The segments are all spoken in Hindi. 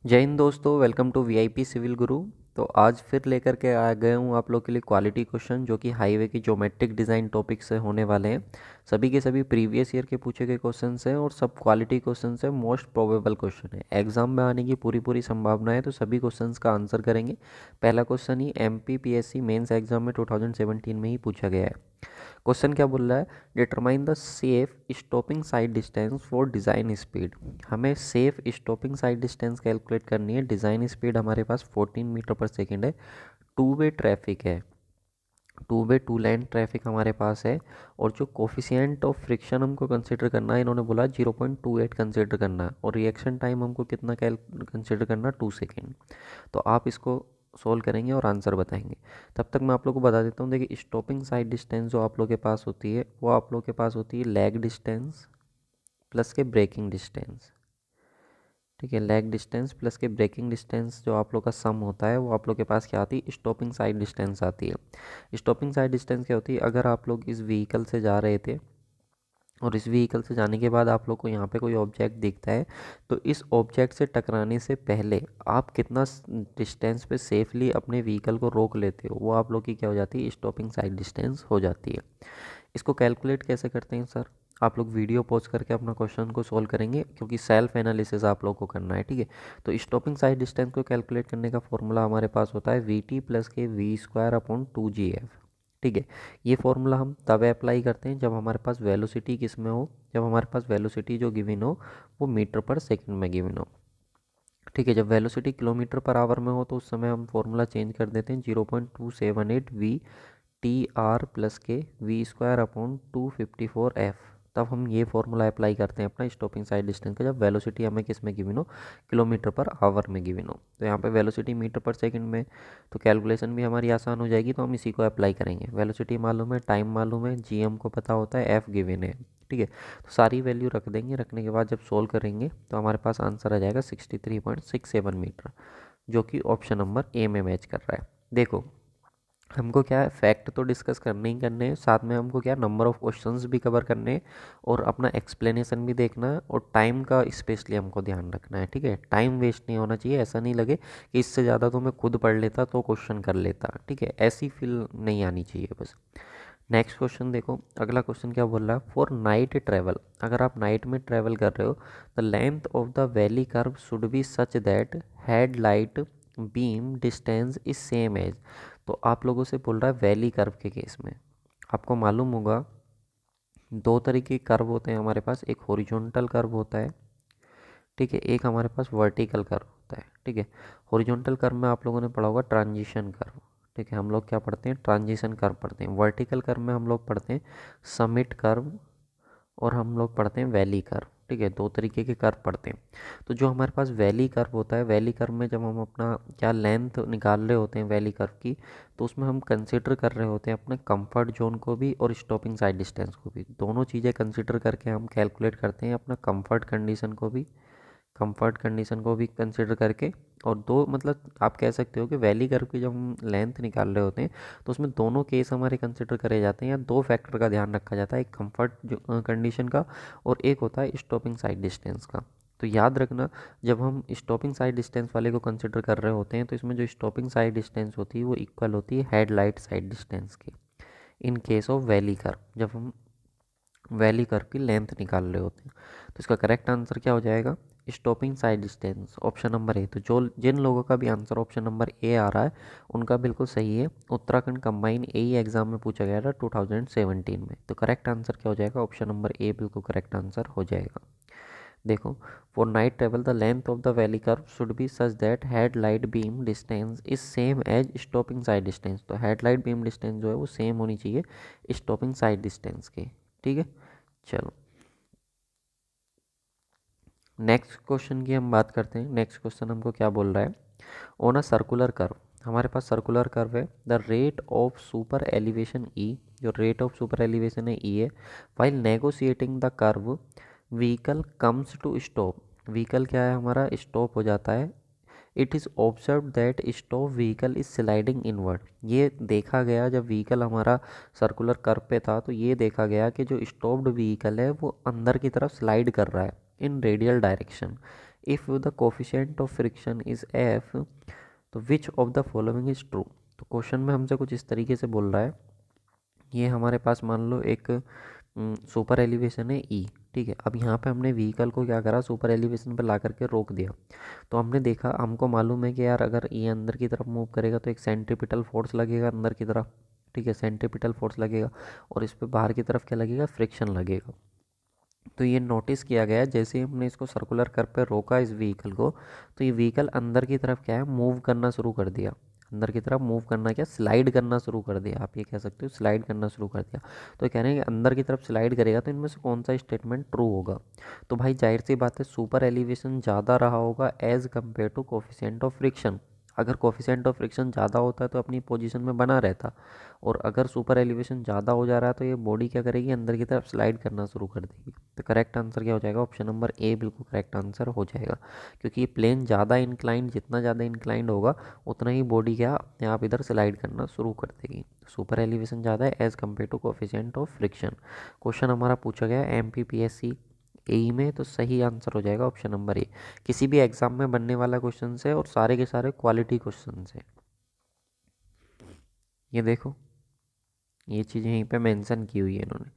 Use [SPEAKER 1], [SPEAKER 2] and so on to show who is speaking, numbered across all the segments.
[SPEAKER 1] जय हिंद दोस्तों, welcome to VIP civil Guru. तो आज फिर लेकर के आ गए हूँ आप लोग के लिए क्वालिटी क्वेश्चन जो कि हाईवे की ज्योमेट्रिक डिज़ाइन टॉपिक से होने वाले हैं। सभी के सभी प्रीवियस ईयर के पूछे गए क्वेश्चन हैं और सब क्वालिटी क्वेश्चन है, मोस्ट प्रोबेबल क्वेश्चन है, एग्जाम में आने की पूरी पूरी संभावना है। तो सभी क्वेश्चंस का आंसर करेंगे। पहला क्वेश्चन ही MPPSC मेंस एग्जाम में 2017 में ही पूछा गया है। क्वेश्चन क्या बोल रहा है, determine the safe stopping sight distance for design speed. हमें safe stopping sight distance calculate करनी है। डिज़ाइन स्पीड हमारे पास 14 मीटर पर सेकेंड है। टू वे ट्रैफिक है, two way two lane traffic हमारे पास है। और जो कोफिशिएंट ऑफ फ्रिक्शन हमको कंसिडर करना है, इन्होंने बोला 0.28 कंसिडर करना है। और रिएक्शन टाइम हमको कितना कंसिडर करना, 2 सेकेंड। तो आप इसको सोल्व करेंगे और आंसर बताएंगे। तब तक मैं आप लोग को बता देता हूँ, देखिए स्टॉपिंग साइड डिस्टेंस जो आप लोग के पास होती है वो आप लोग के पास होती है लैग डिस्टेंस प्लस के ब्रेकिंग डिस्टेंस। ठीक है, लैग डिस्टेंस प्लस के ब्रेकिंग डिस्टेंस जो आप लोग का सम होता है वो आप लोग के पास क्या आती है, स्टॉपिंग साइड डिस्टेंस आती है। स्टॉपिंग साइड डिस्टेंस क्या होती है, अगर आप लोग इस व्हीकल से जा रहे थे और इस व्हीकल से जाने के बाद आप लोग को यहाँ पे कोई ऑब्जेक्ट दिखता है, तो इस ऑब्जेक्ट से टकराने से पहले आप कितना डिस्टेंस पे सेफली अपने व्हीकल को रोक लेते हो, वो आप लोग की क्या हो जाती है, स्टॉपिंग साइड डिस्टेंस हो जाती है। इसको कैलकुलेट कैसे करते हैं सर, आप लोग वीडियो पॉज करके अपना क्वेश्चन को सॉल्व करेंगे क्योंकि सेल्फ एनालिसिस आप लोग को करना है। ठीक है, तो स्टॉपिंग साइड डिस्टेंस को कैलकुलेट करने का फॉर्मूला हमारे पास होता है VT प्लस के V² अपॉन 2GF। ठीक है, ये फॉर्मूला हम तब अप्लाई करते हैं जब हमारे पास वेलोसिटी किस में हो, जब हमारे पास वेलोसिटी जो गिवन हो वो मीटर पर सेकंड में गिवन हो। ठीक है, जब वेलोसिटी किलोमीटर पर आवर में हो तो उस समय हम फॉर्मूला चेंज कर देते हैं, 0.278 VTR प्लस के V² अपॉन 254F। तब हम ये फॉर्मूला अप्लाई करते हैं अपना स्टॉपिंग साइड डिस्टेंस का, जब वेलोसिटी हमें किस में गिवन हो, किलोमीटर पर आवर में गिवन हो। तो यहाँ पे वेलोसिटी मीटर पर सेकंड में, तो कैलकुलेशन भी हमारी आसान हो जाएगी। तो हम इसी को अप्लाई करेंगे। वेलोसिटी मालूम है, टाइम मालूम है, GM को पता होता है, F गिवन है। ठीक है, तो सारी वैल्यू रख देंगे। रखने के बाद जब सोल्व करेंगे तो हमारे पास आंसर आ जाएगा 63.67 मीटर, जो कि ऑप्शन नंबर ए में मैच कर रहा है। देखो, हमको क्या है, फैक्ट तो डिस्कस करने ही करने हैं, साथ में हमको क्या नंबर ऑफ क्वेश्चंस भी कवर करने हैं और अपना एक्सप्लेनेशन भी देखना है और टाइम का स्पेशली हमको ध्यान रखना है। ठीक है, टाइम वेस्ट नहीं होना चाहिए। ऐसा नहीं लगे कि इससे ज़्यादा तो मैं खुद पढ़ लेता तो क्वेश्चन कर लेता। ठीक है, ऐसी फील नहीं आनी चाहिए बस। नेक्स्ट क्वेश्चन देखो, अगला क्वेश्चन क्या बोल रहा है, फॉर नाइट ट्रैवल। अगर आप नाइट में ट्रैवल कर रहे हो, the length of the valley curve should be such that head light beam distance is same as. तो आप लोगों से बोल रहा है वैली कर्व के केस में आपको मालूम होगा दो तरीके के कर्व होते हैं हमारे पास, एक हॉरिजॉन्टल कर्व होता है, ठीक है, एक हमारे पास वर्टिकल कर्व होता है। ठीक है, हॉरिजॉन्टल कर्व में आप लोगों ने पढ़ा होगा ट्रांजिशन कर्व। ठीक है, हम लोग क्या पढ़ते हैं, ट्रांजिशन कर्व पढ़ते हैं। वर्टिकल कर्व में हम लोग पढ़ते हैं समिट कर्व और हम लोग पढ़ते हैं वैली कर्व। ठीक है, दो तरीके के कर्व पढ़ते हैं। तो जो हमारे पास वैली कर्व होता है, वैली कर्व में जब हम अपना क्या लेंथ निकाल रहे होते हैं वैली कर्व की, तो उसमें हम कंसिडर कर रहे होते हैं अपने कंफर्ट जोन को भी और स्टॉपिंग साइड डिस्टेंस को भी। दोनों चीज़ें कंसिडर करके हम कैलकुलेट करते हैं अपना कंफर्ट कंडीशन को भी कंसिडर करके। और दो मतलब आप कह सकते हो कि वैली कर्व की जब हम लेंथ निकाल रहे होते हैं तो उसमें दोनों केस हमारे कंसिडर करे जाते हैं, या दो फैक्टर का ध्यान रखा जाता है, एक कंफर्ट कंडीशन का और एक होता है स्टॉपिंग साइड डिस्टेंस का। तो याद रखना, जब हम स्टॉपिंग साइड डिस्टेंस वाले को कंसिडर कर रहे होते हैं तो इसमें जो स्टॉपिंग साइड डिस्टेंस होती है वो इक्वल होती है हेडलाइट साइड डिस्टेंस के, in case of valley curve, जब हम वैली कर्व की लेंथ निकाल रहे होते हैं। तो इसका करेक्ट आंसर क्या हो जाएगा, stopping sight distance, option number A. तो जो जिन लोगों का भी आंसर ऑप्शन नंबर ए आ रहा है उनका बिल्कुल सही है। उत्तराखंड कंबाइन AE एग्जाम में पूछा गया था 2017 में। तो करेक्ट आंसर क्या हो जाएगा, ऑप्शन नंबर ए बिल्कुल करेक्ट आंसर हो जाएगा। देखो, for night travel the length of the valley curve should be such that head light beam distance is same as stopping sight distance. तो हेड लाइट बीम डिस्टेंस जो है वो सेम होनी चाहिए स्टॉपिंग साइड डिस्टेंस के। ठीक है, चलो नेक्स्ट क्वेश्चन की हम बात करते हैं। नेक्स्ट क्वेश्चन हमको क्या बोल रहा है, ऑन अ सर्कुलर कर्व, हमारे पास सर्कुलर कर्व है, the rate of super elevation e, जो रेट ऑफ सुपर एलिवेशन है ई है, while negotiating the curve vehicle comes to stop. Vehicle क्या है हमारा, स्टॉप हो जाता है। It is observe that stop vehicle is sliding inward. ये देखा गया जब व्हीकल हमारा सर्कुलर कर्व पे था, तो ये देखा गया कि जो स्टॉप्ड व्हीकल है वो अंदर की तरफ स्लाइड कर रहा है in radial direction. If the coefficient of friction is f, तो which of the following is true. तो क्वेश्चन में हमसे कुछ इस तरीके से बोल रहा है, ये हमारे पास मान लो एक सुपर एलिवेशन है ई, ठीक है। अब यहाँ पे हमने व्हीकल को क्या करा, सुपर एलिवेशन पे ला करके रोक दिया। तो हमने देखा, हमको मालूम है कि यार अगर ये अंदर की तरफ मूव करेगा तो एक सेंट्रीपिटल फोर्स लगेगा अंदर की तरफ, ठीक है, सेंट्रीपिटल फोर्स लगेगा, और इस पे बाहर की तरफ क्या लगेगा, फ्रिक्शन लगेगा। तो ये नोटिस किया गया, जैसे ही हमने इसको सर्कुलर कर पे रोका इस व्हीकल को, तो ये व्हीकल अंदर की तरफ क्या है, मूव करना शुरू कर दिया। अंदर की तरफ मूव करना, क्या, स्लाइड करना शुरू कर दिया, आप ये कह सकते हो स्लाइड करना शुरू कर दिया। तो कह रहे हैं कि अंदर की तरफ स्लाइड करेगा, तो इनमें से कौन सा स्टेटमेंट ट्रू होगा। तो भाई जाहिर सी बात है, सुपर एलिवेशन ज़्यादा रहा होगा as compared to coefficient of friction. अगर कोफिशिएंट ऑफ फ्रिक्शन ज़्यादा होता है तो अपनी पोजीशन में बना रहता, और अगर सुपर एलिवेशन ज़्यादा हो जा रहा है तो ये बॉडी क्या करेगी, अंदर की तरफ स्लाइड करना शुरू कर देगी। तो करेक्ट आंसर क्या हो जाएगा, ऑप्शन नंबर ए बिल्कुल करेक्ट आंसर हो जाएगा, क्योंकि ये प्लेन ज़्यादा इंक्लाइंड, जितना ज़्यादा इंक्लाइंड होगा उतना ही बॉडी क्या अपने आप इधर स्लाइड करना शुरू कर देगी। सुपर एलिवेशन ज़्यादा है as compared to coefficient of friction. Question हमारा पूछा गया MPPSC एई में, तो सही आंसर हो जाएगा ऑप्शन नंबर ए। किसी भी एग्जाम में बनने वाला क्वेश्चन है, और सारे के सारे क्वालिटी क्वेश्चन है। ये देखो, ये चीज़ यहीं पे मेंशन की हुई है इन्होंने।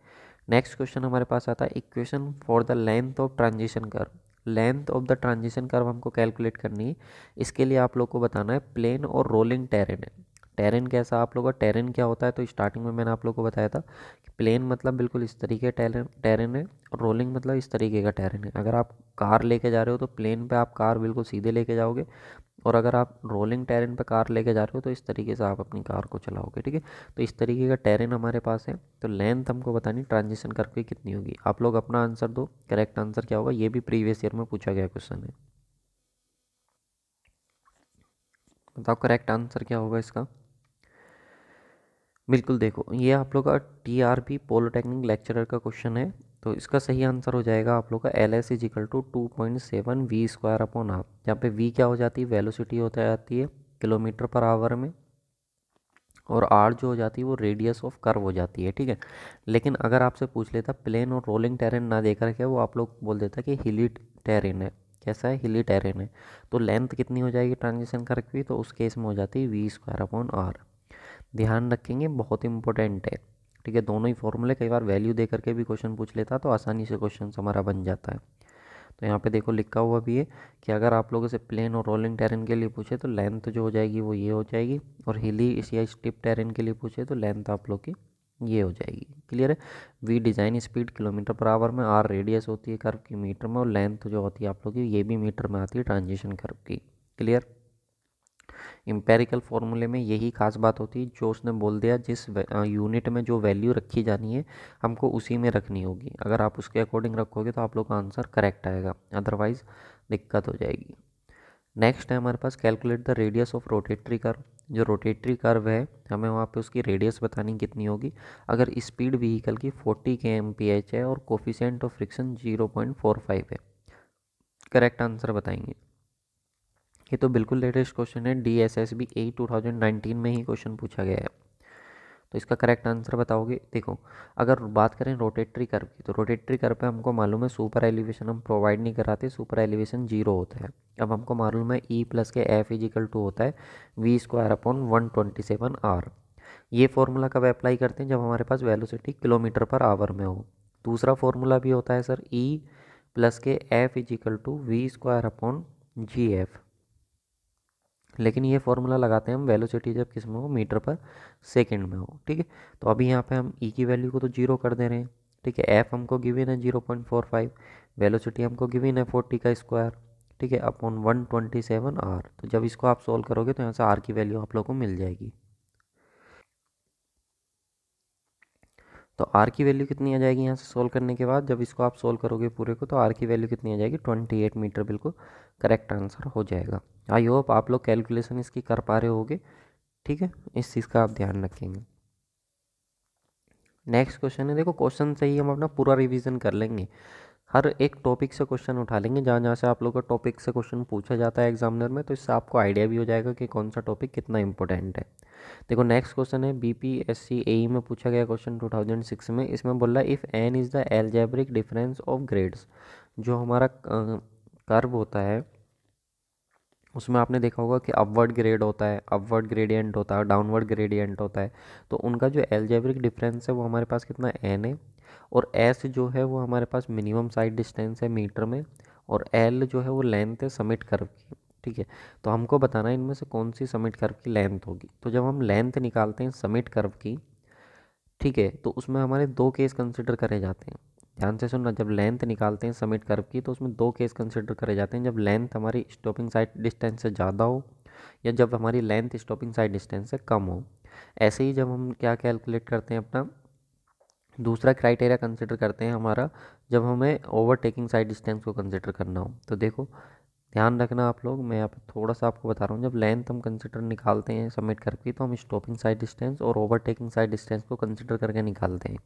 [SPEAKER 1] नेक्स्ट क्वेश्चन हमारे पास आता है, equation for the length of transition curve. Length of the transition curve हमको कैलकुलेट करनी है। इसके लिए आप लोग को बताना है प्लेन और रोलिंग टेरेन है। टेरेन कैसा, आप लोगों का टेरेन क्या होता है, तो स्टार्टिंग में मैंने आप लोग को बताया था कि प्लेन मतलब बिल्कुल इस तरीके टेरेन है, और रोलिंग मतलब इस तरीके का टेरेन है। अगर आप कार लेके जा रहे हो तो प्लेन पे आप कार बिल्कुल सीधे लेके जाओगे, और अगर आप रोलिंग टेरेन पे कार लेके जा रहे हो तो इस तरीके से आप अपनी कार को चलाओगे, ठीक है। तो इस तरीके का टेरेन हमारे पास है। तो लेंथ हमको बतानी ट्रांजिशन कर्व की कितनी होगी। आप लोग अपना आंसर दो, करेक्ट आंसर क्या होगा, ये भी प्रीवियस ईयर में पूछा गया क्वेश्चन है। बताओ करेक्ट आंसर क्या होगा इसका। बिल्कुल देखो, ये आप लोग का TRP पॉलिटेक्निक लेक्चरर का क्वेश्चन है। तो इसका सही आंसर हो जाएगा आप लोग का LS is equal to 2.7 V² upon half. जहाँ पे V क्या हो जाती है, वेलोसिटी होता जाती है किलोमीटर पर आवर में, और R जो हो जाती है वो रेडियस ऑफ कर्व हो जाती है, ठीक है। लेकिन अगर आपसे पूछ लेता प्लेन और रोलिंग टेरेन ना देकर के, वो आप लोग बोल देता कि हिली टेरेन है। कैसा है, हिली टेरेन है। तो लेंथ कितनी हो जाएगी ट्रांजिशन कर्व की, तो उस केस में हो जाती है V² अपॉन R। ध्यान रखेंगे, बहुत इंपॉर्टेंट है, ठीक है। दोनों ही फॉर्मूले, कई बार वैल्यू दे करके भी क्वेश्चन पूछ लेता तो आसानी से क्वेश्चन हमारा बन जाता है। तो यहाँ पे देखो लिखा हुआ भी है कि अगर आप लोगों से प्लेन और रोलिंग टेरेन के लिए पूछे तो लेंथ जो हो जाएगी वो ये हो जाएगी, और हिली या स्टिप टेरेन के लिए पूछे तो लेंथ आप लोग की ये हो जाएगी। क्लियर है। V design speed kilometre per hour में, R रेडियस होती है कर्व की मीटर में, और लेंथ जो होती है आप लोग की ये भी मीटर में आती है ट्रांजिशन कर्व की। क्लियर। इम्पेरिकल फॉर्मूले में यही खास बात होती है, जो उसने बोल दिया जिस यूनिट में जो वैल्यू रखी जानी है हमको उसी में रखनी होगी। अगर आप उसके अकॉर्डिंग रखोगे तो आप लोग का आंसर करेक्ट आएगा, अदरवाइज दिक्कत हो जाएगी। नेक्स्ट है हमारे पास calculate the radius of rotary curve. जो रोटेटरी कर्व है हमें वहाँ पे उसकी रेडियस बतानी कितनी होगी। अगर स्पीड व्हीकल की 40 kmph है और कोफिशिएंट ऑफ फ्रिक्शन 0.45 है। करेक्ट आंसर बताएंगे। ये तो बिल्कुल लेटेस्ट क्वेश्चन है, DSSB A 2019 में ही क्वेश्चन पूछा गया है। तो इसका करेक्ट आंसर बताओगे। देखो, अगर बात करें रोटेटरी कर्व की, तो रोटेटरी कर्व पे हमको मालूम है सुपर एलिवेशन हम प्रोवाइड नहीं कराते, सुपर एलिवेशन 0 होता है। अब हमको मालूम है E प्लस के F इजिकल टू होता है V² अपॉन 127 R। ये फॉर्मूला कब अप्लाई करते हैं, जब हमारे पास वेलोसिटी किलोमीटर पर आवर में हो। दूसरा फॉर्मूला भी होता है सर E प्लस के F is equal to V² upon GF, लेकिन ये फॉर्मूला लगाते हैं हम वेलोसिटी जब किस में हो, मीटर पर सेकंड में हो, ठीक है। तो अभी यहाँ पे हम ई की वैल्यू को तो 0 कर दे रहे हैं, ठीक है। एफ हमको गिवन है 0.45, वेलोसिटी हमको गिवन है 40 का स्क्वायर, ठीक है, अपॉन 127 आर। तो जब इसको आप सोल्व करोगे तो यहाँ से आर की वैल्यू आप लोग को मिल जाएगी। तो आर की वैल्यू कितनी आ जाएगी यहाँ से सोल्व करने के बाद, जब इसको आप सोल्व करोगे पूरे को, तो आर की वैल्यू कितनी आ जाएगी, 28 मीटर, बिल्कुल करेक्ट आंसर हो जाएगा। आई होप आप लोग कैलकुलेशन इसकी कर पा रहे होगे, ठीक है। इस चीज़ का आप ध्यान रखेंगे। नेक्स्ट क्वेश्चन है, देखो क्वेश्चन से ही हम अपना पूरा रिवीजन कर लेंगे। हर एक टॉपिक से क्वेश्चन उठा लेंगे, जहाँ जहाँ से आप लोग का टॉपिक से क्वेश्चन पूछा जाता है एग्जामिनर में, तो इससे आपको आइडिया भी हो जाएगा कि कौन सा टॉपिक कितना इंपॉर्टेंट है। देखो नेक्स्ट क्वेश्चन है BPSC AE में पूछा गया क्वेश्चन 2006 में। इसमें बोल रहा है if n is the algebraic difference of grades. जो हमारा कर्व होता है उसमें आपने देखा होगा कि अपवर्ड ग्रेड होता है, अपवर्ड ग्रेडियंट होता है, डाउनवर्ड ग्रेडियंट होता है। तो उनका जो एल्जेब्रिक डिफरेंस है वो हमारे पास कितना n है, और s जो है वो हमारे पास मिनिमम साइड डिस्टेंस है मीटर में, और l जो है वो लेंथ है समिट कर्व की। ठीक है, तो हमको बताना है इनमें से कौन सी समिट कर्व की लेंथ होगी। तो जब हम लेंथ निकालते हैं समिट कर्व की, ठीक है, तो उसमें हमारे दो केस कंसिडर करे जाते हैं। ध्यान से सुनना, जब लेंथ निकालते हैं समिट कर्व की तो उसमें दो केस कंसिडर करे जाते हैं, जब लेंथ हमारी स्टॉपिंग साइड डिस्टेंस से ज़्यादा हो, या जब हमारी लेंथ स्टॉपिंग साइड डिस्टेंस से कम हो। ऐसे ही जब हम क्या कैलकुलेट करते हैं, अपना दूसरा क्राइटेरिया कंसिडर करते हैं हमारा, जब हमें ओवरटेकिंग साइड डिस्टेंस को कंसिडर करना हो। तो देखो ध्यान रखना आप लोग, मैं यहाँ पे थोड़ा सा आपको बता रहा हूँ, जब लेंथ हम कंसिडर निकालते हैं सबमिट करके तो हम स्टॉपिंग साइड डिस्टेंस और ओवरटेकिंग साइड डिस्टेंस को कंसिडर करके निकालते हैं।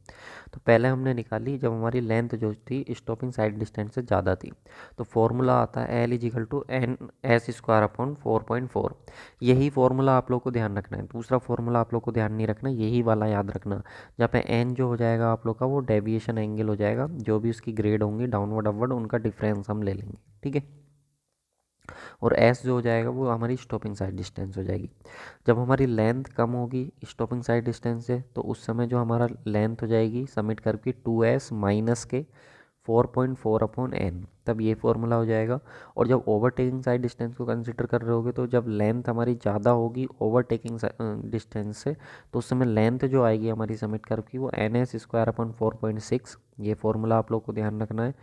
[SPEAKER 1] तो पहले हमने निकाली जब हमारी लेंथ जो थी स्टॉपिंग साइड डिस्टेंस से ज़्यादा थी, तो फॉर्मूला आता है L is equal to N S square upon 4.4। यही फॉर्मूला आप लोग को ध्यान रखना है, दूसरा फॉर्मूला आप लोग को ध्यान नहीं रखना, यही वाला याद रखना। जहाँ पे एन जो हो जाएगा आप लोग का वो डेविएशन एंगल हो जाएगा, जो भी उसकी ग्रेड होंगी डाउनवर्ड अपवर्ड उनका डिफरेंस हम ले लेंगे। ठीक है, और एस जो हो जाएगा वो हमारी स्टॉपिंग साइड डिस्टेंस हो जाएगी। जब हमारी लेंथ कम होगी स्टॉपिंग साइड डिस्टेंस से, तो उस समय जो हमारा लेंथ हो जाएगी समिट कर्व की 2s माइनस के 4.4 अपॉन n, तब ये फॉर्मूला हो जाएगा। और जब ओवरटेकिंग साइड डिस्टेंस को कंसिडर कर रहे होगे, तो जब लेंथ हमारी ज़्यादा होगी ओवरटेकिंग डिस्टेंस से, तो उस समय लेंथ जो आएगी हमारी समिट कर्व की वो NS स्क्वायर अपॉन 4.6, ये फॉर्मूला आप लोग को ध्यान रखना है।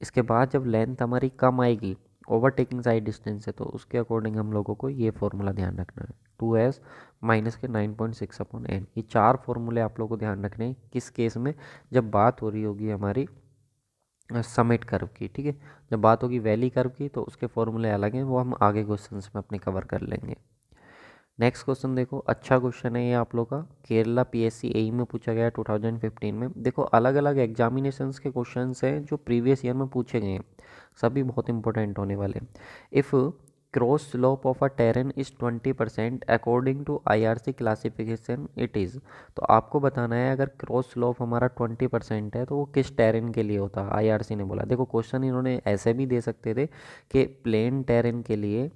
[SPEAKER 1] इसके बाद जब लेंथ हमारी कम आएगी ओवरटेकिंग साइड डिस्टेंस है, तो उसके अकॉर्डिंग हम लोगों को ये फॉर्मूला ध्यान रखना है, 2s माइनस के 9.6 अपॉन n। ये चार फॉर्मूले आप लोगों को ध्यान रखने हैं किस केस में, जब बात हो रही होगी हमारी समिट कर्व की। ठीक है, जब बात होगी वैली कर्व की तो उसके फॉर्मूले अलग हैं, वो हम आगे क्वेश्चंस में अपने कवर कर लेंगे। नेक्स्ट क्वेश्चन देखो, अच्छा क्वेश्चन है ये आप लोग का, केरला PSC AE में पूछा गया 2015 में। देखो अलग अलग एग्जामिनेशंस के क्वेश्चंस हैं जो प्रीवियस ईयर में पूछे गए हैं, सभी बहुत इंपॉर्टेंट होने वाले हैं। If cross slope of a terrain is 20% according to IRC classification it is. तो आपको बताना है अगर क्रॉस स्लोप हमारा 20% है तो वो किस टेरेन के लिए होता है, IRC ने बोला। देखो क्वेश्चन इन्होंने ऐसे भी दे सकते थे कि प्लेन टेरेन के लिए,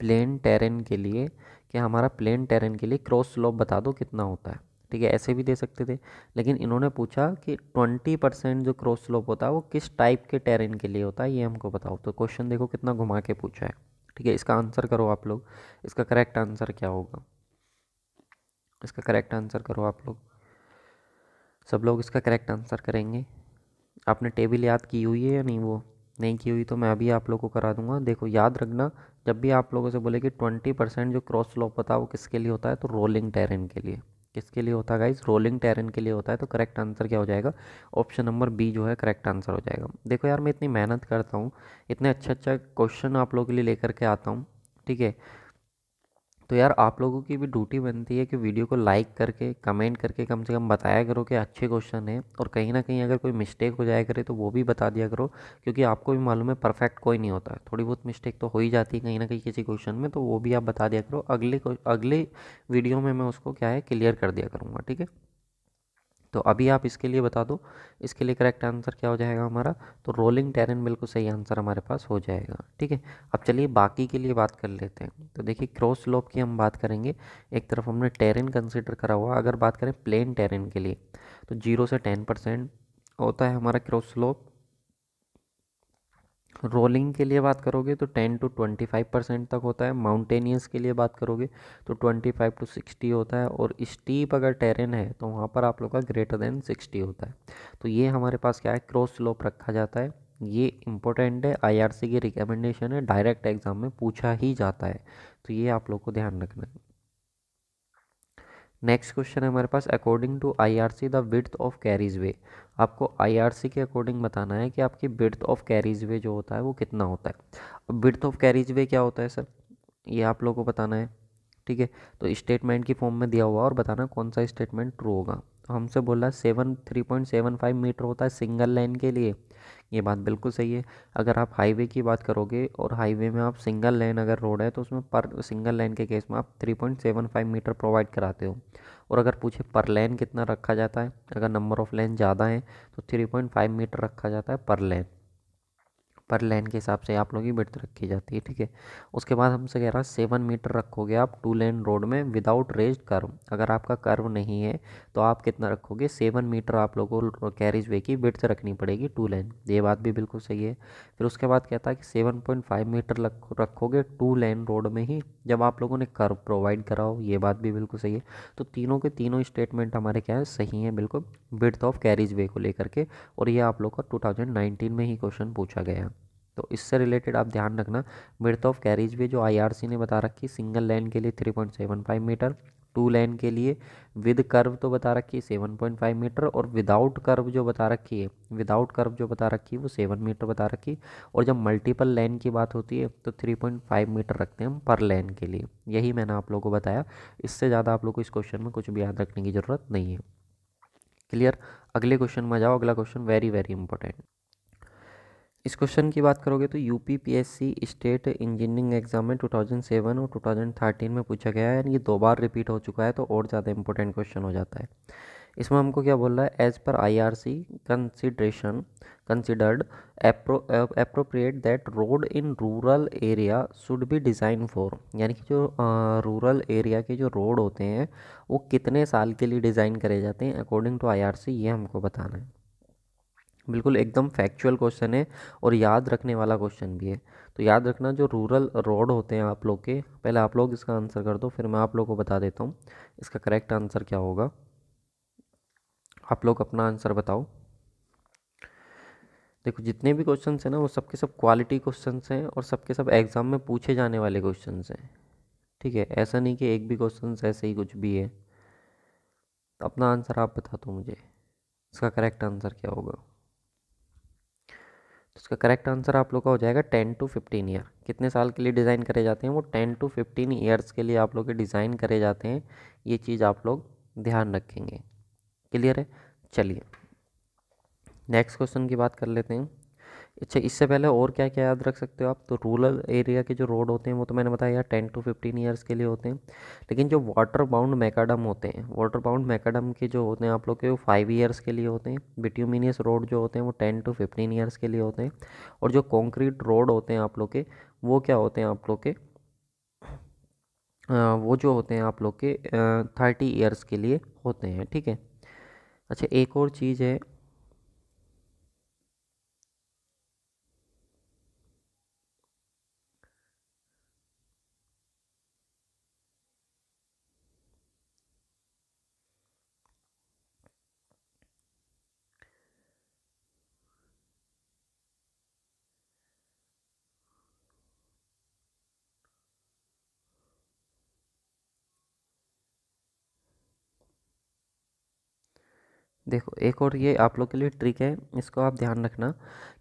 [SPEAKER 1] प्लेन टेरेन के लिए, कि हमारा प्लेन टेरेन के लिए क्रॉस स्लोप बता दो कितना होता है। ठीक है, ऐसे भी दे सकते थे, लेकिन इन्होंने पूछा कि 20% जो क्रॉस स्लोप होता है वो किस टाइप के टेरेन के लिए होता है ये हमको बताओ। तो क्वेश्चन देखो कितना घुमा के पूछा है। ठीक है, इसका आंसर करो आप लोग, इसका करेक्ट आंसर क्या होगा, इसका करेक्ट आंसर करो आप लोग, सब लोग इसका करेक्ट आंसर करेंगे। आपने टेबल याद की हुई है या नहीं, वो नहीं की हुई तो मैं अभी आप लोगों को करा दूंगा। देखो याद रखना, जब भी आप लोगों से बोले कि 20% जो क्रॉस स्लोप होता है वो किसके लिए होता है, तो रोलिंग टेरेन के लिए। किसके लिए होता है गाइस, रोलिंग टेरेन के लिए होता है। तो करेक्ट आंसर क्या हो जाएगा, ऑप्शन नंबर बी जो है करेक्ट आंसर हो जाएगा। देखो यार मैं इतनी मेहनत करता हूँ, इतने अच्छा अच्छा क्वेश्चन आप लोगों के लिए लेकर के आता हूँ, ठीक है, तो यार आप लोगों की भी ड्यूटी बनती है कि वीडियो को लाइक करके कमेंट करके कम से कम बताया करो कि अच्छे क्वेश्चन है, और कहीं ना कहीं अगर कोई मिस्टेक हो जाया करे तो वो भी बता दिया करो, क्योंकि आपको भी मालूम है परफेक्ट कोई नहीं होता है, थोड़ी बहुत मिस्टेक तो हो ही जाती है कहीं ना कहीं किसी क्वेश्चन में, तो वो भी आप बता दिया करो, अगले वीडियो में मैं उसको क्या है क्लियर कर दिया करूँगा। ठीक है, तो अभी आप इसके लिए बता दो, इसके लिए करेक्ट आंसर क्या हो जाएगा हमारा, तो रोलिंग टेरेन बिल्कुल सही आंसर हमारे पास हो जाएगा। ठीक है, अब चलिए बाकी के लिए बात कर लेते हैं। तो देखिए क्रॉस स्लोप की हम बात करेंगे, एक तरफ हमने टेरेन कंसिडर करा हुआ, अगर बात करें प्लेन टेरेन के लिए तो 0 से 10% होता है हमारा क्रॉस स्लोप। रोलिंग के लिए बात करोगे तो 10 to 25% तक होता है, माउंटेनियस के लिए बात करोगे तो 25 to 60 होता है, और स्टीप अगर टेरेन है तो वहाँ पर आप लोग का ग्रेटर देन 60 होता है। तो ये हमारे पास क्या है, क्रॉस स्लोप रखा जाता है। ये इंपॉर्टेंट है, IRC की रिकमेंडेशन है, डायरेक्ट एग्जाम में पूछा ही जाता है, तो ये आप लोग को ध्यान रखना है। नेक्स्ट क्वेश्चन है हमारे पास, according to IRC the width of carriage way. आपको IRC के अकॉर्डिंग बताना है कि आपकी विड्थ ऑफ कैरीज वे जो होता है वो कितना होता है। अब विड्थ ऑफ कैरीज वे क्या होता है सर, ये आप लोगों को बताना है। ठीक है, तो स्टेटमेंट की फॉर्म में दिया हुआ और बताना कौन सा स्टेटमेंट ट्रू होगा। तो हमसे बोला 3.75 मीटर होता है सिंगल लाइन के लिए, ये बात बिल्कुल सही है। अगर आप हाईवे की बात करोगे और हाईवे में आप सिंगल लाइन अगर रोड है तो उसमें पर सिंगल लाइन के केस में आप 3.75 मीटर प्रोवाइड कराते हो। और अगर पूछे पर लेन कितना रखा जाता है, अगर नंबर ऑफ लेन ज़्यादा है तो 3.5 मीटर रखा जाता है पर लेन। पर लेन के हिसाब से आप लोगों की विड्थ रखी जाती है, ठीक है। उसके बाद हमसे कह रहा है 7 मीटर रखोगे आप 2 लेन रोड में विदाउट रेज्ड कर्व। अगर आपका कर्व नहीं है तो आप कितना रखोगे, 7 मीटर आप लोगों को कैरिज वे की विड्थ रखनी पड़ेगी 2 लेन। ये बात भी बिल्कुल सही है। फिर उसके बाद कहता है कि 7.5 मीटर रखोगे 2 लेन रोड में ही जब आप लोगों ने कर्व प्रोवाइड करा हो। ये बात भी बिल्कुल सही है। तो तीनों के तीनों स्टेटमेंट हमारे क्या है, सही है बिल्कुल विड्थ ऑफ कैरिज वे को लेकर के। और ये आप लोग का 2019 में ही क्वेश्चन पूछा गया। तो इससे रिलेटेड आप ध्यान रखना, विड्थ ऑफ कैरिज वे जो आईआरसी ने बता रखी सिंगल लेन के लिए 3.75 मीटर, 2 लेन के लिए विद कर्व तो बता रखी है 7.5 मीटर, और विदाउट कर्व जो बता रखी है, विदाउट कर्व जो बता रखी है वो 7 मीटर बता रखी। और जब मल्टीपल लेन की बात होती है तो 3.5 मीटर रखते हैं हम पर लेन के लिए। यही मैंने आप लोगों को बताया। इससे ज़्यादा आप लोग को इस क्वेश्चन में कुछ भी याद रखने की ज़रूरत नहीं है। क्लियर। अगले क्वेश्चन में जाओ। अगला क्वेश्चन वेरी वेरी इंपॉर्टेंट। इस क्वेश्चन की बात करोगे तो यूपीपीएससी स्टेट इंजीनियरिंग एग्जाम में 2007 और 2013 में पूछा गया है, यानी ये 2 बार रिपीट हो चुका है, तो और ज़्यादा इंपॉर्टेंट क्वेश्चन हो जाता है। इसमें हमको क्या बोल रहा है, as per IRC considered appropriate that road in rural area should be design for, यानी कि जो रूरल एरिया के जो रोड होते हैं वो कितने साल के लिए डिज़ाइन करे जाते हैं अकॉर्डिंग टू आईआरसी, ये हमको बताना है। बिल्कुल एकदम फैक्चुअल क्वेश्चन है और याद रखने वाला क्वेश्चन भी है। तो याद रखना, जो रूरल रोड होते हैं आप लोग के, पहले आप लोग इसका आंसर कर दो फिर मैं आप लोग को बता देता हूँ इसका करेक्ट आंसर क्या होगा। आप लोग अपना आंसर बताओ। देखो जितने भी क्वेश्चंस हैं ना वो सबके सब क्वालिटी क्वेश्चंस हैं और सबके सब एग्ज़ाम में पूछे जाने वाले क्वेश्चंस हैं, ठीक है। ऐसा नहीं कि एक भी क्वेश्चन ऐसे ही कुछ भी है। तो अपना आंसर आप बता दो मुझे, इसका करेक्ट आंसर क्या होगा। तो इसका करेक्ट आंसर आप लोग का हो जाएगा 10 to 15 ईयर। कितने साल के लिए डिज़ाइन करे जाते हैं, वो 10 to 15 ईयर्स के लिए आप लोग के डिज़ाइन करे जाते हैं। ये चीज़ आप लोग ध्यान रखेंगे। क्लियर है। चलिए नेक्स्ट क्वेश्चन की बात कर लेते हैं। अच्छा इससे पहले और क्या क्या याद रख सकते हो आप, तो रूरल एरिया के जो रोड होते हैं वो तो मैंने बताया यार 10 to 15 ईयर्स के लिए होते हैं। लेकिन जो वाटर बाउंड मैकाडम होते हैं, वाटर बाउंड मैकाडम के जो होते हैं आप लोग के वो 5 ईयर्स के लिए होते हैं। बिट्यूमिनियस रोड जो होते हैं वो 10 to 15 ईयर्स के लिए होते हैं। और जो कॉन्क्रीट रोड होते हैं आप लोग के वो क्या होते हैं आप लोग के वो जो होते हैं आप लोग के 30 ईयर्स के लिए होते हैं, ठीक है। अच्छा एक और चीज़ है, देखो एक और ये आप लोग के लिए ट्रिक है, इसको आप ध्यान रखना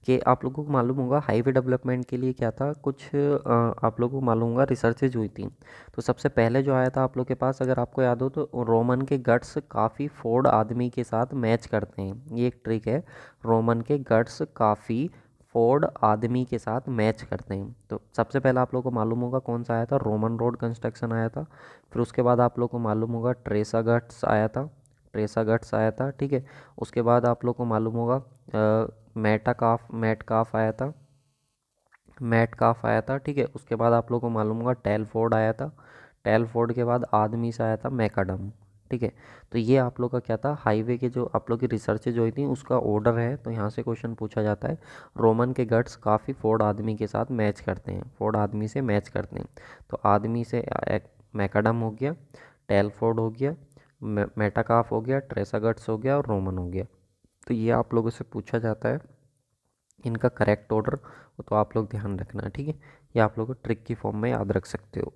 [SPEAKER 1] कि आप लोगों को मालूम होगा हाईवे डेवलपमेंट के लिए क्या था, कुछ आप लोगों को मालूम होगा रिसर्चेज हुई थी। तो सबसे पहले जो आया था आप लोग के पास, अगर आपको याद हो तो रोमन के गट्स काफ़ी फोर्ड आदमी के साथ मैच करते हैं। ये एक ट्रिक है, रोमन के गट्स काफ़ी फोर्ड आदमी के साथ मैच करते हैं। तो सबसे पहले आप लोग को मालूम होगा कौन सा आया था, रोमन रोड कंस्ट्रक्शन आया था। फिर उसके बाद आप लोग को मालूम होगा ट्रेसा गट्स आया था, ट्रेसा गट्स आया था, ठीक है। उसके बाद आप लोग को मालूम होगा मैटकाफ आया था, मैटकाफ आया था, ठीक है। उसके बाद आप लोग को मालूम होगा टेलफोर्ड आया था, टेलफोर्ड के बाद आदमी से आया था मैकाडम, ठीक है। तो ये आप लोग का क्या था, हाईवे के जो आप लोग की रिसर्चेज हुई थी उसका ऑर्डर है। तो यहाँ से क्वेश्चन पूछा जाता है, रोमन के गट्स काफ़ी फोर्ड आदमी के साथ मैच करते हैं, फोर्ड आदमी से मैच करते हैं। तो आदमी से मैकाडम हो गया, टेलफोर्ड हो गया, मेटाकाफ हो गया, ट्रेसागट्स हो गया और रोमन हो गया। तो ये आप लोगों से पूछा जाता है, इनका करेक्ट ऑर्डर तो आप लोग ध्यान रखना, ठीक है। ये आप लोग ट्रिक की फॉर्म में याद रख सकते हो।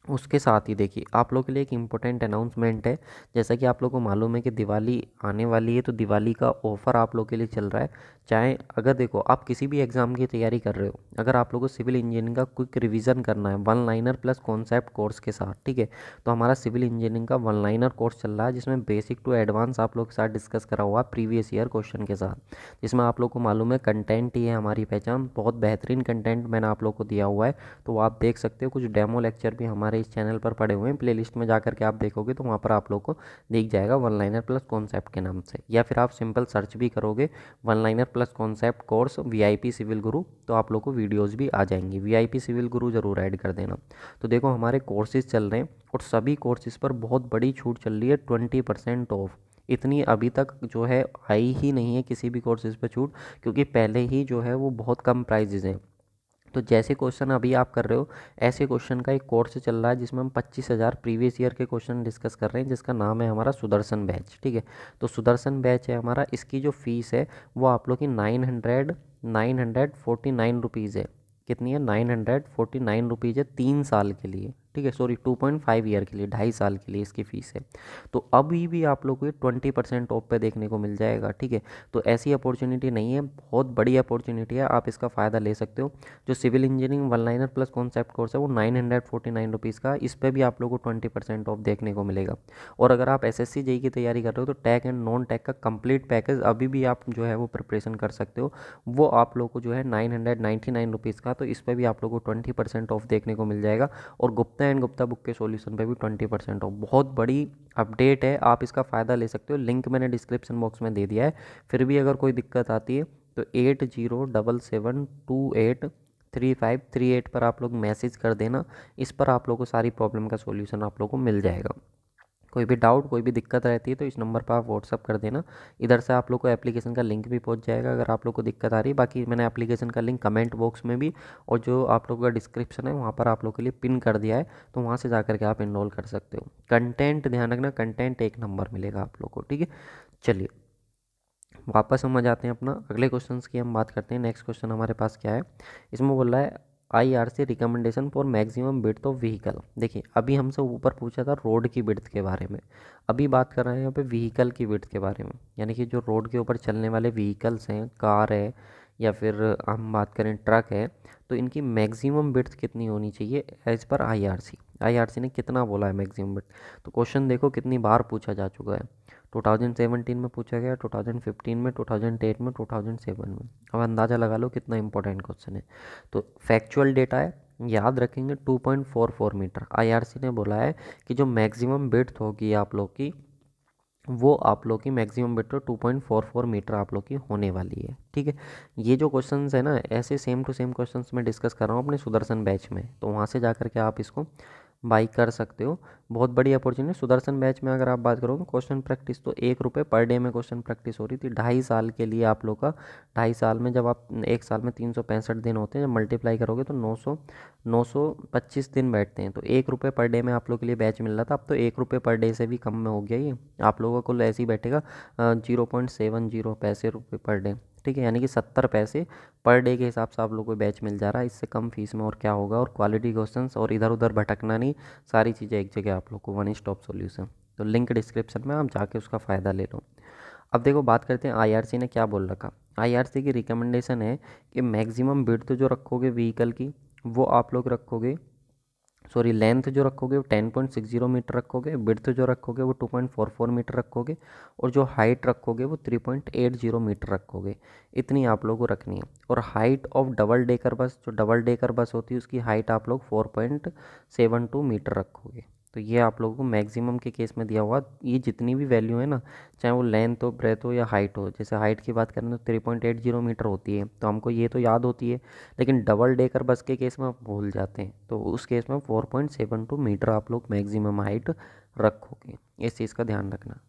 [SPEAKER 1] उसके साथ ही देखिए आप लोग के लिए एक इम्पोर्टेंट अनाउंसमेंट है। जैसा कि आप लोग को मालूम है कि दिवाली आने वाली है, तो दिवाली का ऑफ़र आप लोग के लिए चल रहा है। चाहे अगर देखो आप किसी भी एग्ज़ाम की तैयारी कर रहे हो, अगर आप लोग को सिविल इंजीनियरिंग का क्विक रिवीजन करना है 1 लाइनर प्लस कॉन्सेप्ट कोर्स के साथ, ठीक है। तो हमारा सिविल इंजीनियरिंग का 1 लाइनर कोर्स चल रहा है जिसमें बेसिक टू एडवांस आप लोग के साथ डिस्कस करा हुआ प्रीवियस ईयर क्वेश्चन के साथ। जिसमें आप लोग को मालूम है कंटेंट ही है हमारी पहचान, बहुत बेहतरीन कंटेंट मैंने आप लोग को दिया हुआ है। तो आप देख सकते हो कुछ डेमो लेक्चर भी हमारे हमारे इस चैनल पर पड़े हुए हैं, प्लेलिस्ट में जा करके आप देखोगे तो वहाँ पर आप लोग को दिख जाएगा वन लाइनर प्लस कॉन्सेप्ट के नाम से, या फिर आप सिंपल सर्च भी करोगे one liner plus concept course VIP civil Guru तो आप लोग को वीडियोज़ भी आ जाएंगी। वीआईपी सिविल गुरु ज़रूर ऐड कर देना। तो देखो हमारे कोर्सेज चल रहे हैं और सभी कोर्सेज पर बहुत बड़ी छूट चल रही है, 20% ऑफ। इतनी अभी तक जो है आई ही नहीं है किसी भी कोर्सेज पर छूट, क्योंकि पहले ही जो है वो बहुत कम प्राइजेज हैं। तो जैसे क्वेश्चन अभी आप कर रहे हो ऐसे क्वेश्चन का एक कोर्स चल रहा है जिसमें हम 25,000 प्रीवियस ईयर के क्वेश्चन डिस्कस कर रहे हैं, जिसका नाम है हमारा सुदर्शन बैच। ठीक है, तो सुदर्शन बैच है हमारा, इसकी जो फीस है वो आप लोग की 949 रुपीज़ है। कितनी है? 949 रुपीज़ है 3 साल के लिए। ठीक है, सॉरी 2.5 ईयर के लिए, 2.5 साल के लिए इसकी फ़ीस है। तो अभी भी आप लोग को ये 20% ऑफ पे देखने को मिल जाएगा। ठीक है, तो ऐसी अपॉर्चुनिटी नहीं है, बहुत बड़ी अपॉर्चुनिटी है, आप इसका फ़ायदा ले सकते हो। जो civil engineering one liner plus concept course है वो 949 रुपीज़ का, इस पर भी आप लोग को 20% ऑफ देखने को मिलेगा। और अगर आप एसएससी जेईई की तैयारी कर रहे हो तो टैग एंड नॉन टैग का कंप्लीट पैकेज अभी भी आप जो है वो प्रिपरेशन कर सकते हो, वो आप लोग को जो है 999 रुपीज़ का, तो इस पर भी आप लोग को 20% ऑफ देखने को मिल जाएगा। और गुप्ता एंड गुप्ता बुक के सॉल्यूशन पे भी 20% ऑफ, बहुत बड़ी अपडेट है, आप इसका फ़ायदा ले सकते हो। लिंक मैंने डिस्क्रिप्शन बॉक्स में दे दिया है। फिर भी अगर कोई दिक्कत आती है तो 8077283538 पर आप लोग मैसेज कर देना, इस पर आप लोग को सारी प्रॉब्लम का सॉल्यूशन आप लोग को मिल जाएगा। कोई भी डाउट कोई भी दिक्कत रहती है तो इस नंबर पर आप व्हाट्सअप कर देना, इधर से आप लोग को एप्लीकेशन का लिंक भी पहुंच जाएगा अगर आप लोग को दिक्कत आ रही है। बाकी मैंने एप्लीकेशन का लिंक कमेंट बॉक्स में भी और जो आप लोग का डिस्क्रिप्शन है वहाँ पर आप लोग के लिए पिन कर दिया है, तो वहाँ से जा करके आप इनरोल कर सकते हो। कंटेंट ध्यान रखना, कंटेंट एक नंबर मिलेगा आप लोग को। ठीक है, चलिए वापस हम आ जाते हैं अपना अगले क्वेश्चंस की हम बात करते हैं। नेक्स्ट क्वेश्चन हमारे पास क्या है, इसमें बोल रहा है IRC recommendation for maximum width of vehicle. देखिए अभी हमसे ऊपर पूछा था रोड की विड्थ के बारे में, अभी बात कर रहे हैं यहाँ पे व्हीकल की विड्थ के बारे में, यानी कि जो रोड के ऊपर चलने वाले व्हीकल्स हैं, कार है या फिर हम बात करें ट्रक है, तो इनकी मैक्सिमम विड्थ कितनी होनी चाहिए एज पर IRC ने कितना बोला है मैक्सिमम विड्थ। तो क्वेश्चन देखो कितनी बार पूछा जा चुका है, 2017 में पूछा गया, 2015 में, 2008 में, 2007 में। अब अंदाज़ा लगा लो कितना इंपॉर्टेंट क्वेश्चन है। तो फैक्चुअल डेटा है, याद रखेंगे 2.44 मीटर। IRC ने बोला है कि जो मैक्सिमम विड्थ होगी आप लोग की, वो आप लोग की मैक्सिमम विड्थ 2.44 मीटर आप लोग की होने वाली है। ठीक है, ये जो क्वेश्चंस है ना ऐसे सेम टू सेम क्वेश्चंस मैं डिस्कस कर रहा हूँ अपने सुदर्शन बैच में, तो वहाँ से जा करके आप इसको बाई कर सकते हो। बहुत बड़ी अपॉर्चुनिटी सुदर्शन बैच में। अगर आप बात करोगे क्वेश्चन प्रैक्टिस तो 1 रुपये पर डे में क्वेश्चन प्रैक्टिस हो रही थी 2.5 साल के लिए आप लोग का। 2.5 साल में जब आप एक साल में 365 दिन होते हैं, जब मल्टीप्लाई करोगे तो 925 दिन बैठते हैं, तो 1 रुपये पर डे में आप लोग के लिए बैच मिल रहा था। अब तो 1 रुपये पर डे से भी कम में हो गया ये, आप लोगों को ऐसे ही बैठेगा 0.70 पैसे रुपये पर डे। ठीक है, यानी कि 70 पैसे पर डे के हिसाब से आप लोग को बैच मिल जा रहा है, इससे कम फीस में और क्या होगा। और क्वालिटी क्वेश्चंस और इधर उधर भटकना नहीं, सारी चीज़ें एक जगह आप लोग को, वन स्टॉप सॉल्यूशन। तो लिंक डिस्क्रिप्शन में आप जाके उसका फ़ायदा ले लो। अब देखो बात करते हैं IRC ने क्या बोल रखा। IRC की रिकमेंडेशन है कि मैक्सिमम विड्थ जो रखोगे व्हीकल की वो आप लोग रखोगे, सॉरी लेंथ जो रखोगे वो 10.60 मीटर रखोगे, विड्थ जो रखोगे वो 2.44 मीटर रखोगे, और जो हाइट रखोगे वो 3.80 मीटर रखोगे। इतनी आप लोगों को रखनी है। और height of double decker bus, जो डबल डेकर बस होती है उसकी हाइट आप लोग 4.72 मीटर रखोगे। तो ये आप लोगों को मैक्सिमम के केस में दिया हुआ, ये जितनी भी वैल्यू है ना, चाहे वो लेंथ हो, ब्रेथ हो या हाइट हो, जैसे हाइट की बात करें तो 3.80 मीटर होती है, तो हमको ये तो याद होती है, लेकिन डबल डेकर बस के केस में आप भूल जाते हैं, तो उस केस में 4.72 मीटर आप लोग मैक्सिमम हाइट रखोगे, इस चीज़ का ध्यान रखना।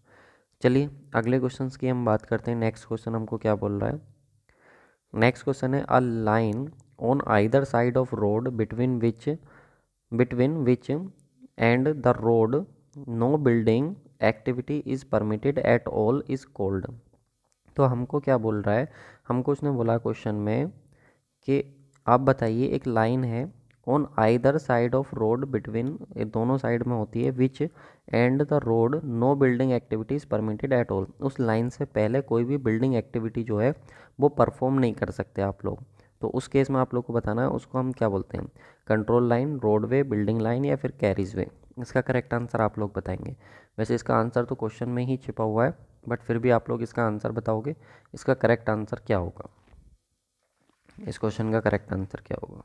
[SPEAKER 1] चलिए अगले क्वेश्चन की हम बात करते हैं। नेक्स्ट क्वेश्चन हमको क्या बोल रहा है, नेक्स्ट क्वेश्चन है a line on either side of road between which and the road no building activity is permitted at all is called. तो हमको क्या बोल रहा है, हमको उसने बोला क्वेश्चन में कि आप बताइए एक लाइन है on either side of road between, दोनों साइड में होती है, which and the road no building activities permitted at all. उस लाइन से पहले कोई भी बिल्डिंग एक्टिविटी जो है वो परफॉर्म नहीं कर सकते आप लोग। तो उस केस में आप लोग को बताना है उसको हम क्या बोलते हैं, control line, roadway, building line या फिर कैरिज वे। इसका करेक्ट आंसर आप लोग बताएंगे। वैसे इसका आंसर तो क्वेश्चन में ही छिपा हुआ है, बट फिर भी आप लोग इसका आंसर बताओगे, इसका करेक्ट आंसर क्या होगा, इस क्वेश्चन का करेक्ट आंसर क्या होगा।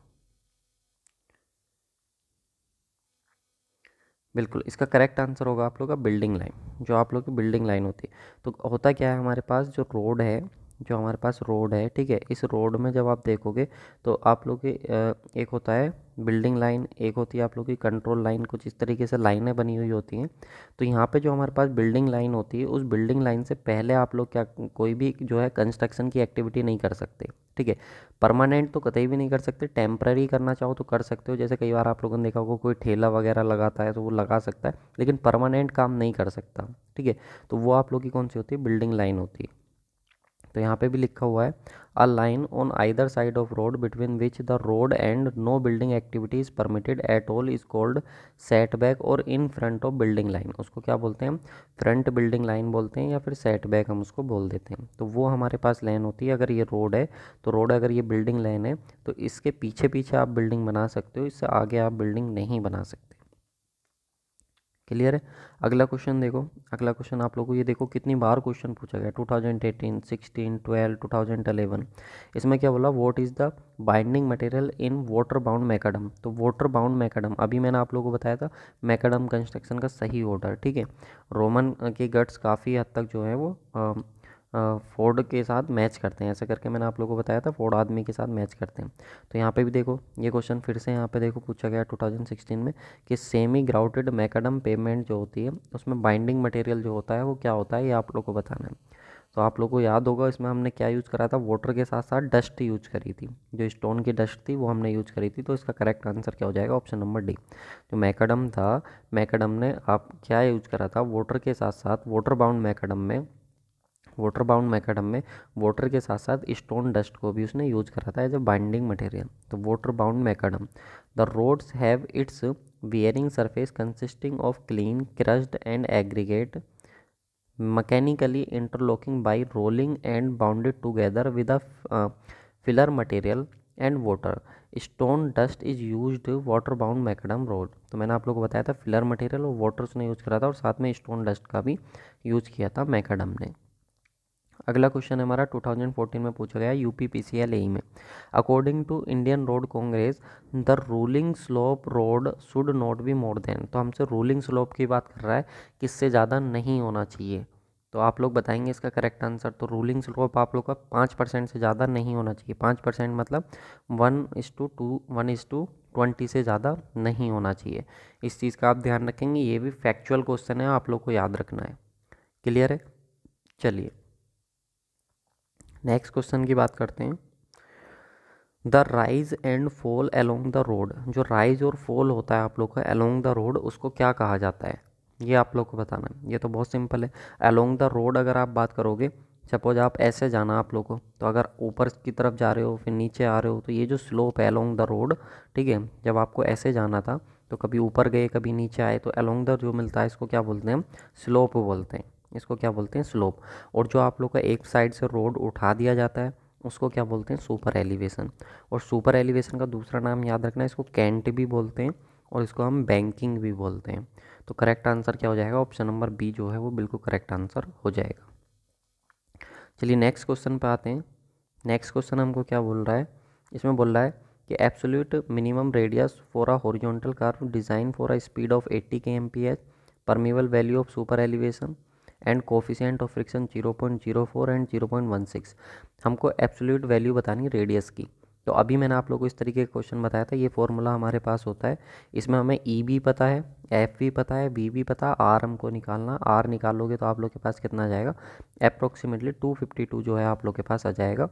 [SPEAKER 1] बिल्कुल, इसका करेक्ट आंसर होगा आप लोग का बिल्डिंग लाइन, जो आप लोग की बिल्डिंग लाइन होती है। तो होता क्या है हमारे पास जो रोड है, जो हमारे पास रोड है, ठीक है, इस रोड में जब आप देखोगे तो आप लोग के एक होता है बिल्डिंग लाइन, एक होती है आप लोग की कंट्रोल लाइन, कुछ इस तरीके से लाइनें बनी हुई होती हैं। तो यहाँ पे जो हमारे पास बिल्डिंग लाइन होती है, उस बिल्डिंग लाइन से पहले आप लोग क्या कोई भी जो है कंस्ट्रक्शन की एक्टिविटी नहीं कर सकते, ठीक है। परमानेंट तो कतई भी नहीं कर सकते, टेम्पररी करना चाहो तो कर सकते हो, जैसे कई बार आप लोगों ने देखा होगा कोई ठेला वगैरह लगाता है तो वो लगा सकता है, लेकिन परमानेंट काम नहीं कर सकता, ठीक है। तो वो आप लोग की कौन सी होती है, बिल्डिंग लाइन होती है। तो यहाँ पे भी लिखा हुआ है a line on either side of road between which the road and no building activity is permitted at all is called setback और in front of building line, उसको क्या बोलते हैं हम, फ्रंट बिल्डिंग लाइन बोलते हैं या फिर सेटबैक हम उसको बोल देते हैं। तो वो हमारे पास लाइन होती है, अगर ये रोड है तो रोड, अगर ये बिल्डिंग लाइन है तो इसके पीछे पीछे आप बिल्डिंग बना सकते हो, इससे आगे आप बिल्डिंग नहीं बना सकते। क्लियर है। अगला क्वेश्चन देखो, अगला क्वेश्चन आप लोगों को ये देखो कितनी बार क्वेश्चन पूछा गया, 2018, 16, 12, 2011। इसमें क्या बोला, what is the binding material in water bound macadam. तो वाटर बाउंड मैकाडम, अभी मैंने आप लोगों को बताया था मैकाडम कंस्ट्रक्शन का सही ऑर्डर, ठीक है। रोमन के गट्स काफ़ी हद तक जो है वो फोर्ड के साथ मैच करते हैं, ऐसे करके मैंने आप लोगों को बताया था, फोर्ड आदमी के साथ मैच करते हैं। तो यहाँ पे भी देखो ये क्वेश्चन फिर से यहाँ पे देखो पूछा गया 2016 में कि सेमी ग्राउटेड मैकाडम पेमेंट जो होती है उसमें बाइंडिंग मटेरियल जो होता है वो क्या होता है, ये आप लोग को बताना है। तो आप लोग को याद होगा इसमें हमने क्या यूज़ करा था, वाटर के साथ साथ डस्ट यूज करी थी, जो स्टोन की डस्ट थी वो हमने यूज करी थी। तो इसका करेक्ट आंसर क्या हो जाएगा, ऑप्शन नंबर डी। जो मैकाडम था, मैकाडम ने आप क्या यूज करा था, वाटर के साथ साथ वाटर बाउंड मैकाडम में, वाटर बाउंड मैकाडम में वाटर के साथ साथ स्टोन डस्ट को भी उसने यूज करा था एज अ बाइंडिंग मटेरियल। तो water bound macadam, the roads have its wearing surface consisting of clean crushed and aggregate mechanically interlocking by rolling and bounded together with a filler material and water. Stone dust is used water bound McAdam road. तो मैंने आप लोगों को बताया था फिलर मटेरियल और वाटर उसने यूज़ करा था और साथ में स्टोन डस्ट का भी यूज़ किया था मैकडम ने। अगला क्वेश्चन हमारा 2014 में पूछा गया यूपीपीसीएल एई में, according to Indian road congress the ruling slope road should not be more than. तो हमसे रूलिंग स्लोप की बात कर रहा है, किससे ज़्यादा नहीं होना चाहिए। तो आप लोग बताएंगे इसका करेक्ट आंसर। तो रूलिंग स्लोप आप लोग का 5% से ज़्यादा नहीं होना चाहिए। 5% मतलब 1:2, 1:20 से ज़्यादा नहीं होना चाहिए। इस चीज़ का आप ध्यान रखेंगे, ये भी फैक्चुअल क्वेश्चन है, आप लोग को याद रखना है। क्लियर है। चलिए नेक्स्ट क्वेश्चन की बात करते हैं। The rise and fall along the road, जो राइज और फॉल होता है आप लोग का अलोंग द रोड, उसको क्या कहा जाता है, ये आप लोग को बताना है। ये तो बहुत सिंपल है। अलोंग द रोड अगर आप बात करोगे, सपोज आप ऐसे जाना आप लोग को, तो अगर ऊपर की तरफ जा रहे हो फिर नीचे आ रहे हो, तो ये जो स्लोप है अलोंग द रोड, ठीक है, जब आपको ऐसे जाना था तो कभी ऊपर गए कभी नीचे आए, तो अलोंग द जो मिलता है इसको क्या बोलते हैं हम, स्लोप बोलते हैं। इसको क्या बोलते हैं, स्लोप। और जो आप लोग का एक साइड से रोड उठा दिया जाता है उसको क्या बोलते हैं, सुपर एलिवेशन। और सुपर एलिवेशन का दूसरा नाम याद रखना है, इसको कैंट भी बोलते हैं और इसको हम बैंकिंग भी बोलते हैं। तो करेक्ट आंसर क्या हो जाएगा, ऑप्शन नंबर बी जो है वो बिल्कुल करेक्ट आंसर हो जाएगा। चलिए नेक्स्ट क्वेश्चन पे आते हैं। नेक्स्ट क्वेश्चन हमको क्या बोल रहा है, इसमें बोल रहा है कि absolute minimum radius for a horizontal curve design for a speed of 80 kmph, permeable value of super elevation and coefficient of friction 0.04 and 0.16। हमको एब्सोल्यूट वैल्यू बतानी रेडियस की। तो अभी मैंने आप लोगों को इस तरीके का क्वेश्चन बताया था, ये फॉर्मूला हमारे पास होता है। इसमें हमें ई भी पता है, एफ भी पता है, वी भी पता है, आर हमको निकालना। आर निकालोगे तो आप लोग के पास कितना आ जाएगा, अप्रोक्सीमेटली 252 जो है आप लोग के पास आ जाएगा।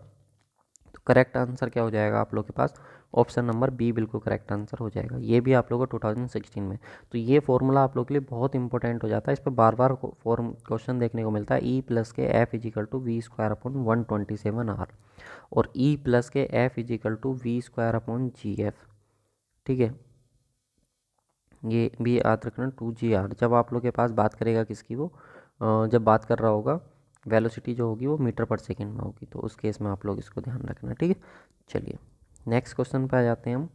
[SPEAKER 1] तो करेक्ट आंसर क्या हो जाएगा आप लोग के पास, ऑप्शन नंबर बी बिल्कुल करेक्ट आंसर हो जाएगा। ये भी आप लोगों को 2016 में। तो ये फॉर्मूला आप लोग के लिए बहुत इंपॉर्टेंट हो जाता है, इस पर बार बार क्वेश्चन देखने को मिलता है। ई प्लस के F is equal to V square upon 127 R, और ई प्लस के F is equal to V square upon G F, ठीक है। ये भी याद रखना 2 GR, जब आप लोग के पास बात करेगा किसकी, वो जब बात कर रहा होगा वेलोसिटी जो होगी वो मीटर पर सेकेंड में होगी, तो उस केस में आप लोग इसको ध्यान रखना, ठीक है। चलिए नेक्स्ट क्वेश्चन पे आ जाते हैं हम।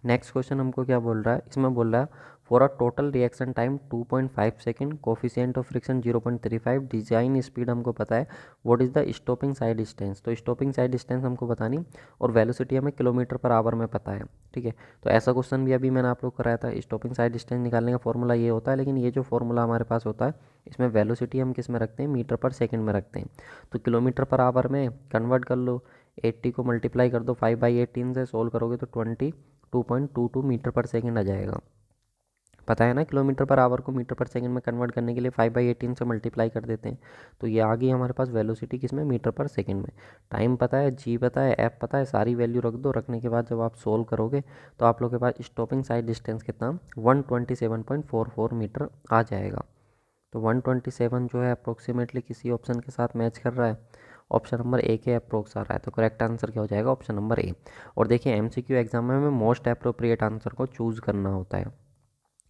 [SPEAKER 1] नेक्स्ट क्वेश्चन हमको क्या बोल रहा है, इसमें बोल रहा है for a total reaction time 2.5 second, coefficient of friction 0.35, design speed हमको पता है, what is the stopping sight distance, तो स्टॉपिंग साइड डिस्टेंस हमको बतानी और वेलोसिटी हमें किलोमीटर पर आवर में पता है। ठीक है, तो ऐसा क्वेश्चन भी अभी मैंने आप लोग कराया था। स्टॉपिंग साइड डिस्टेंस निकालने का फॉर्मूला ये होता है, लेकिन ये जो फॉर्मूला हमारे पास होता है इसमें वेलोसिटी हम किस में रखते हैं, मीटर पर सेकेंड में रखते हैं। तो किलोमीटर पर आवर में कन्वर्ट कर लो, 80 को मल्टीप्लाई कर दो 5/18 से, सोल्व करोगे तो 22.22 मीटर पर सेकेंड आ जाएगा। पता है ना, किलोमीटर पर आवर को मीटर पर सेकंड में कन्वर्ट करने के लिए 5/18 से मल्टीप्लाई कर देते हैं। तो ये आ गई हमारे पास वेलोसिटी किस में, मीटर पर सेकंड में। टाइम पता है, जी पता है, एफ पता है, सारी वैल्यू रख दो। रखने के बाद जब आप सोल्व करोगे तो आप लोग के पास स्टॉपिंग साइड डिस्टेंस कितना 127.44 मीटर आ जाएगा। तो 127 जो है अप्रोक्सीमेटली किसी ऑप्शन के साथ मैच कर रहा है, ऑप्शन नंबर ए के अप्रोक्स आ रहा है। तो करेक्ट आंसर क्या हो जाएगा, ऑप्शन नंबर ए। और देखिए एमसीक्यू एग्जाम में हमें मोस्ट अप्रोप्रिएट आंसर को चूज़ करना होता है।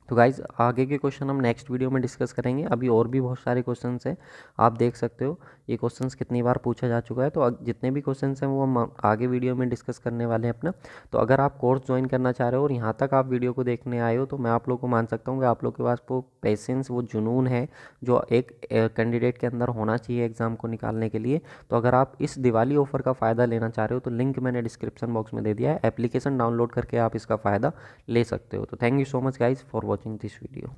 [SPEAKER 1] तो गाइज आगे के क्वेश्चन हम नेक्स्ट वीडियो में डिस्कस करेंगे। अभी और भी बहुत सारे क्वेश्चंस हैं, आप देख सकते हो ये क्वेश्चंस कितनी बार पूछा जा चुका है। तो जितने भी क्वेश्चंस हैं वो हम आगे वीडियो में डिस्कस करने वाले हैं अपना। तो अगर आप कोर्स ज्वाइन करना चाह रहे हो और यहाँ तक आप वीडियो को देखने आए हो तो मैं आप लोग को मान सकता हूँ कि आप लोग के पास वो पेशेंस, वो जुनून है जो एक कैंडिडेट के अंदर होना चाहिए एग्ज़ाम को निकालने के लिए। तो अगर आप इस दिवाली ऑफर का फ़ायदा लेना चाह रहे हो तो लिंक मैंने डिस्क्रिप्शन बॉक्स में दे दिया है, एप्लीकेशन डाउनलोड करके आप इसका फ़ायदा ले सकते हो। तो thank you so much guys for watching this video।